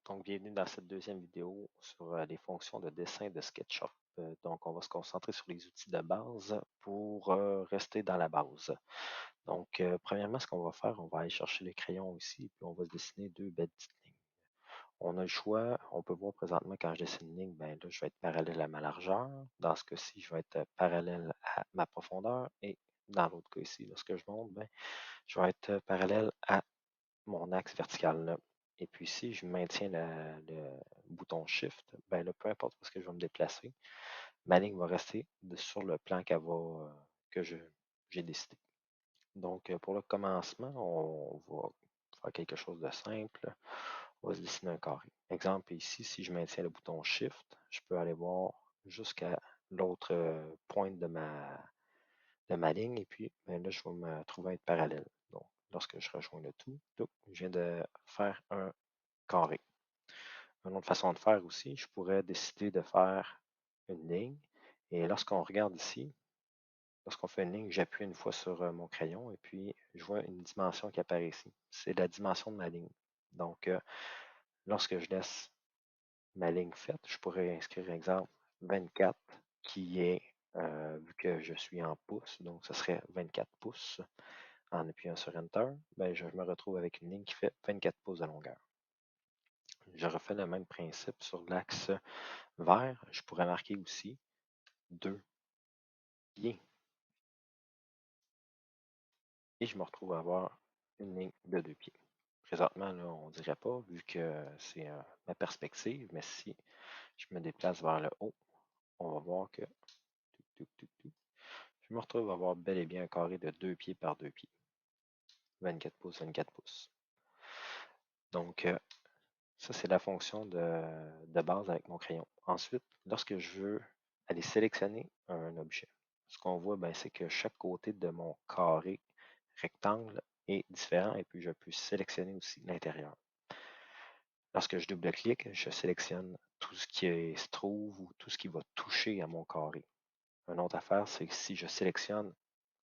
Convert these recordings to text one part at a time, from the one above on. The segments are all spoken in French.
Donc, bienvenue dans cette deuxième vidéo sur les fonctions de dessin de SketchUp. Donc, on va se concentrer sur les outils de base pour rester dans la base. Donc, premièrement, ce qu'on va faire, on va aller chercher les crayons ici, puis on va dessiner deux belles petites lignes. On a le choix, on peut voir présentement quand je dessine une ligne, ben là, je vais être parallèle à ma largeur. Dans ce cas-ci, je vais être parallèle à ma profondeur. Et dans l'autre cas ici, lorsque je monte, ben, je vais être parallèle à mon axe vertical là. Et puis si je maintiens le bouton Shift, ben là, peu importe où est-ce que je vais me déplacer, ma ligne va rester sur le plan que j'ai décidé. Donc, pour le commencement, on va faire quelque chose de simple. On va se dessiner un carré. Exemple, ici, si je maintiens le bouton Shift, je peux aller voir jusqu'à l'autre pointe de ma ligne. Et puis, ben là, je vais me trouver à être parallèle. Donc, lorsque je rejoins le tout, je viens de faire un carré. Une autre façon de faire aussi, je pourrais décider de faire une ligne. Et lorsqu'on regarde ici, lorsqu'on fait une ligne, j'appuie une fois sur mon crayon et puis je vois une dimension qui apparaît ici. C'est la dimension de ma ligne. Donc, lorsque je laisse ma ligne faite, je pourrais inscrire, exemple, 24, qui est, vu que je suis en pouces, donc ce serait 24 pouces. En appuyant sur Enter, ben, je me retrouve avec une ligne qui fait 24 pouces de longueur. Je refais le même principe sur l'axe vert. Je pourrais marquer aussi 2 pieds. Et je me retrouve à avoir une ligne de 2 pieds. Présentement, là, on ne dirait pas, vu que c'est ma perspective, mais si je me déplace vers le haut, on va voir que je me retrouve à avoir bel et bien un carré de 2 pieds par 2 pieds. 24 pouces, 24 pouces. Donc, ça, c'est la fonction de base avec mon crayon. Ensuite, lorsque je veux aller sélectionner un objet, ce qu'on voit, ben, c'est que chaque côté de mon carré rectangle est différent et puis je peux sélectionner aussi l'intérieur. Lorsque je double-clique, je sélectionne tout ce qui se trouve ou tout ce qui va toucher à mon carré. Une autre affaire, c'est que si je sélectionne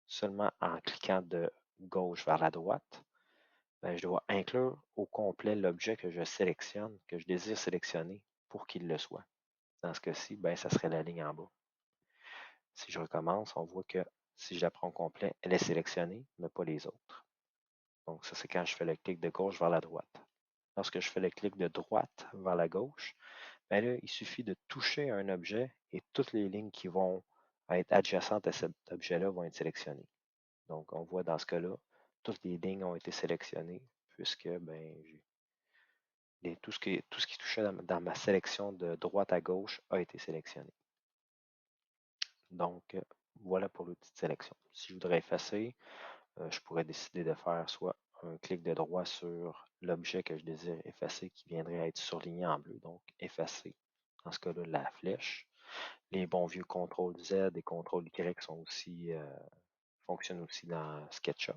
seulement en cliquant de gauche vers la droite, ben, je dois inclure au complet l'objet que je sélectionne, que je désire sélectionner pour qu'il le soit. Dans ce cas-ci, ben, ça serait la ligne en bas. Si je recommence, on voit que si je la prends au complet, elle est sélectionnée, mais pas les autres. Donc, ça, c'est quand je fais le clic de gauche vers la droite. Lorsque je fais le clic de droite vers la gauche, ben là, il suffit de toucher un objet et toutes les lignes qui vont être adjacentes à cet objet-là vont être sélectionnées. Donc, on voit dans ce cas-là, toutes les lignes ont été sélectionnées puisque ben, tout ce qui touchait dans ma sélection de droite à gauche a été sélectionné. Donc, voilà pour l'outil de sélection. Si je voudrais effacer, je pourrais décider de faire soit un clic de droit sur l'objet que je désire effacer qui viendrait à être surligné en bleu, donc effacer. Dans ce cas-là, la flèche. Les bons vieux CTRL Z et CTRL Y fonctionnent aussi dans SketchUp.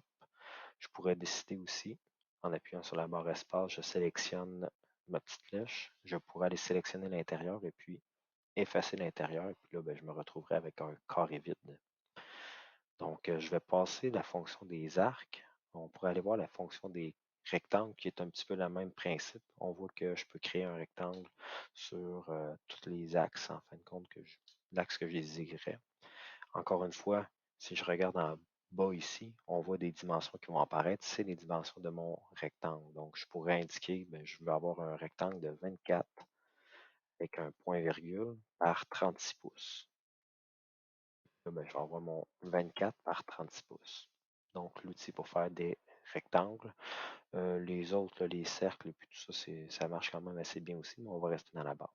Je pourrais décider aussi, en appuyant sur la barre espace, je sélectionne ma petite flèche. Je pourrais aller sélectionner l'intérieur et puis effacer l'intérieur. Et puis là, ben, je me retrouverai avec un carré vide. Donc, je vais passer la fonction des arcs. On pourrait aller voir la fonction des rectangles qui est un petit peu le même principe. On voit que je peux créer un rectangle sur tous les axes, en fin de compte, l'axe que je désirais. Encore une fois, si je regarde en bas ici, on voit des dimensions qui vont apparaître. C'est les dimensions de mon rectangle. Donc, je pourrais indiquer, ben, je veux avoir un rectangle de 24 avec un point virgule par 36 pouces. Là, ben, je vais avoir mon 24 par 36 pouces. Donc, l'outil pour faire des rectangles. Les autres, là, les cercles et puis tout ça, ça marche quand même assez bien aussi, mais on va rester dans la barre.